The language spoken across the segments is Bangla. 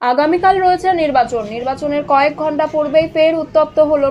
আগামীকাল রয়েছে নির্বাচনের কয়েক ঘন্টা পূর্বেই ফের উত্তপ্ত হলো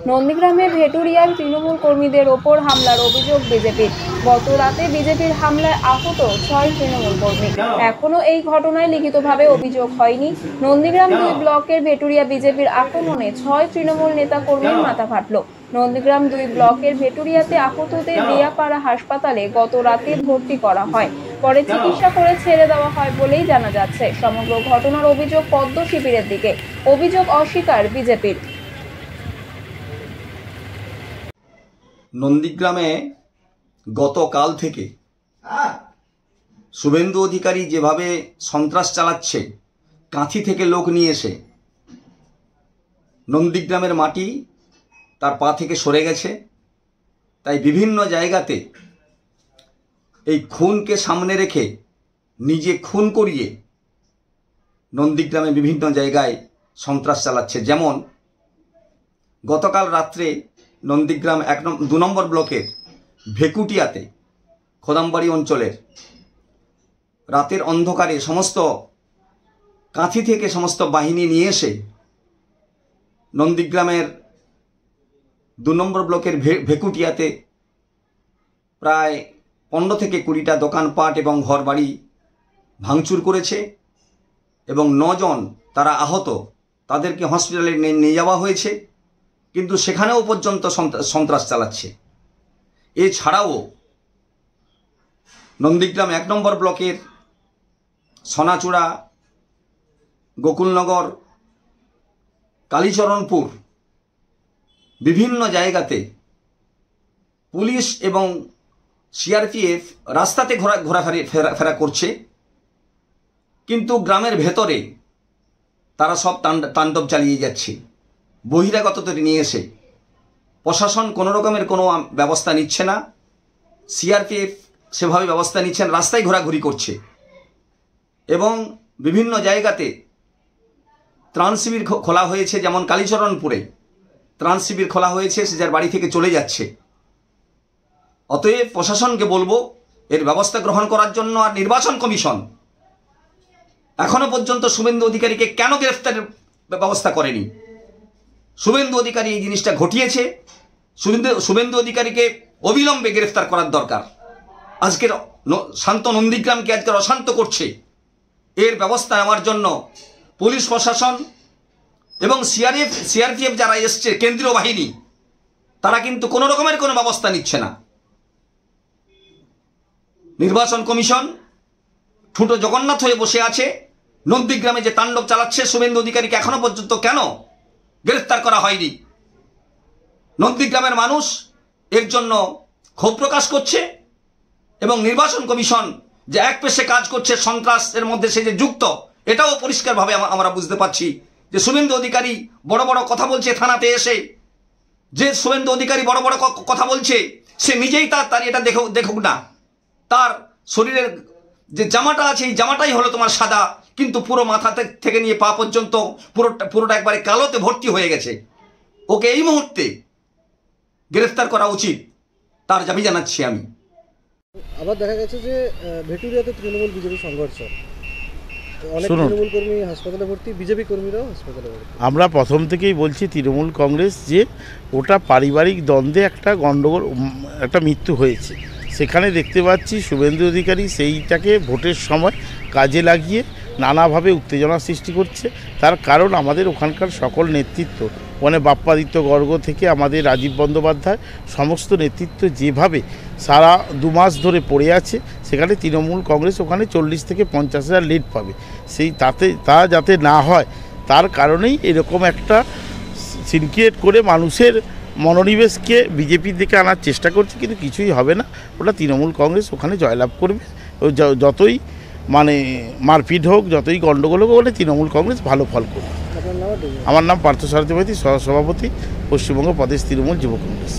নন্দীগ্রামে ভেটুরিয়ায় তৃণমূল কর্মীদের ওপর হামলার অভিযোগ বিজেপির। গত রাতে বিজেপির হামলায় আহত 6 তৃণমূল কর্মী। এখনো এই ঘটনায় লিখিতভাবে অভিযোগ হয়নি। নন্দীগ্রাম 2 ব্লকের ভেটুরিয়া বিজেপির আক্রমণে 6 তৃণমূল নেতা কর্মীর মাথা ফাটল। নন্দীগ্রাম 2 ব্লকের ভেটুরিয়াতে আহতদের রিয়াপাড়া হাসপাতালে গত রাতে ভর্তি করা হয়, পরে চিকিৎসা করে ছেড়ে দেওয়া হয় বলেই জানা যাচ্ছে। সমগ্র ঘটনার অভিযোগ পদ্ম শিবিরের দিকে, অভিযোগ অস্বীকার বিজেপির। নন্দীগ্রামে গতকাল থেকে শুভেন্দু অধিকারী যেভাবে সন্ত্রাস চালাচ্ছে, কাঁথি থেকে লোক নিয়ে এসে নন্দীগ্রামের মাটি তার পা থেকে সরে গেছে। তাই বিভিন্ন জায়গাতে এই খুনকে সামনে রেখে নিজে খুন করিয়ে নন্দীগ্রামে বিভিন্ন জায়গায় সন্ত্রাস চালাচ্ছে। যেমন গতকাল রাত্রে নন্দীগ্রাম 2 নম্বর ব্লকের ভেকুটিয়াতে খোদামবাড়ি অঞ্চলের রাতের অন্ধকারে সমস্ত কাঁথি থেকে সমস্ত বাহিনী নিয়ে এসে নন্দীগ্রামের 2 নম্বর ব্লকের ভেকুটিয়াতে প্রায় 15 থেকে 20টা দোকানপাট এবং ঘরবাড়ি ভাঙচুর করেছে এবং 9 জন তারা আহত, তাদেরকে হসপিটালে নিয়ে যাওয়া হয়েছে, কিন্তু সেখানেও পর্যন্ত সন্ত্রাস চালাচ্ছে। এছাড়াও নন্দীগ্রাম 1 নম্বর ব্লকের সোনাচূড়া, গোকুলনগর, কালীচরণপুর বিভিন্ন জায়গাতে পুলিশ এবং সিআরপিএফ রাস্তাতে ঘোরাফেরা করছে, কিন্তু গ্রামের ভেতরে তারা সব তাণ্ডব চালিয়ে যাচ্ছে। বহিরাগতদের নিয়ে এসে প্রশাসন কোনো রকমের কোনো ব্যবস্থা নিচ্ছে না, সিআরপিএফ সেভাবে ব্যবস্থা নিচ্ছেন, রাস্তায় ঘোরাঘুরি করছে এবং বিভিন্ন জায়গাতে ত্রাণ শিবির খোলা হয়েছে। যেমন কালীচরণপুরে ত্রাণ শিবির খোলা হয়েছে, সে যার বাড়ি থেকে চলে যাচ্ছে। অতএব প্রশাসনকে বলবো এর ব্যবস্থা গ্রহণ করার জন্য। আর নির্বাচন কমিশন এখনো পর্যন্ত শুভেন্দু অধিকারীকে কেন গ্রেফতারের ব্যবস্থা করেনি? শুভেন্দু অধিকারী এই জিনিসটা ঘটিয়েছে, শুভেন্দু অধিকারীকে অবিলম্বে গ্রেফতার করার দরকার। আজকের শান্ত নন্দীগ্রামকে আজকের অশান্ত করছে, এর ব্যবস্থা নেওয়ার জন্য পুলিশ প্রশাসন এবং সিআরপিএফ যারা এসছে কেন্দ্রীয় বাহিনী, তারা কিন্তু কোনো রকমের কোনো ব্যবস্থা নিচ্ছে না। নির্বাচন কমিশন ঠুঁটো জগন্নাথ হয়ে বসে আছে। নন্দীগ্রামে যে তাণ্ডব চালাচ্ছে, শুভেন্দু অধিকারীকে এখনো পর্যন্ত কেন গ্রেফতার করা হয়নি? নন্দীগ্রামের মানুষ এর জন্য ক্ষোভ প্রকাশ করছে এবং নির্বাচন কমিশন যে এক পেশে কাজ করছে, সন্ত্রাসের মধ্যে সে যে যুক্ত, এটাও পরিষ্কারভাবে আমরা বুঝতে পারছি। যে শুভেন্দু অধিকারী বড় বড় কথা বলছে থানাতে এসে, যে শুভেন্দু অধিকারী বড় বড় কথা বলছে, সে নিজেই তার এটা দেখুক না। তার শরীরের যে জামাটা আছে, এই জামাটাই হলো তোমার সাদা, কিন্তু পুরো মাথা থেকে নিয়ে পা পর্যন্ত পুরোটা একবারে কালোতে ভর্তি হয়ে গেছে। ওকে এই মুহূর্তে গ্রেফতার করা উচিত, তার দাবি জানাচ্ছি আমি। আবার দেখা গেছে যে ভেটুরিয়াতে তৃণমূল বিজেপি সংঘর্ষ, অনেক তৃণমূল কর্মী হাসপাতালে ভর্তি, বিজেপি কর্মীরাও হাসপাতালে ভর্তি। আমরা প্রথম থেকেই বলছি তৃণমূল কংগ্রেস যে ওটা পারিবারিক দ্বন্দ্বে একটা গণ্ডগোল, একটা মৃত্যু হয়েছে। সেখানে দেখতে পাচ্ছি শুভেন্দু অধিকারী সেইটাকে ভোটের সময় কাজে লাগিয়ে নানাভাবে উত্তেজনা সৃষ্টি করছে। তার কারণ আমাদের ওখানকার সকল নেতৃত্ব, মানে বাপ্পাদিত্য গর্গ থেকে আমাদের রাজীব বন্দ্যোপাধ্যায়, সমস্ত নেতৃত্ব যেভাবে সারা 2 মাস ধরে পড়ে আছে, সেখানে তৃণমূল কংগ্রেস ওখানে 40 থেকে 50,000 লিড পাবে। তা যাতে না হয় তার কারণেই এরকম একটা সিন ক্রিয়েট করে মানুষের মনোনিবেশকে বিজেপির দিকে আনার চেষ্টা করছে, কিন্তু কিছুই হবে না। ওটা তৃণমূল কংগ্রেস ওখানে জয়লাভ করবে। যতই মানে মারপিট হোক, যতই গণ্ডগোল হোক, ওখানে তৃণমূল কংগ্রেস ভালো ফল করবে। আপনার নাম? আমার নাম পার্থসারথী মাইতি, সহসভাপতি, পশ্চিমবঙ্গ প্রদেশ তৃণমূল যুব কংগ্রেস।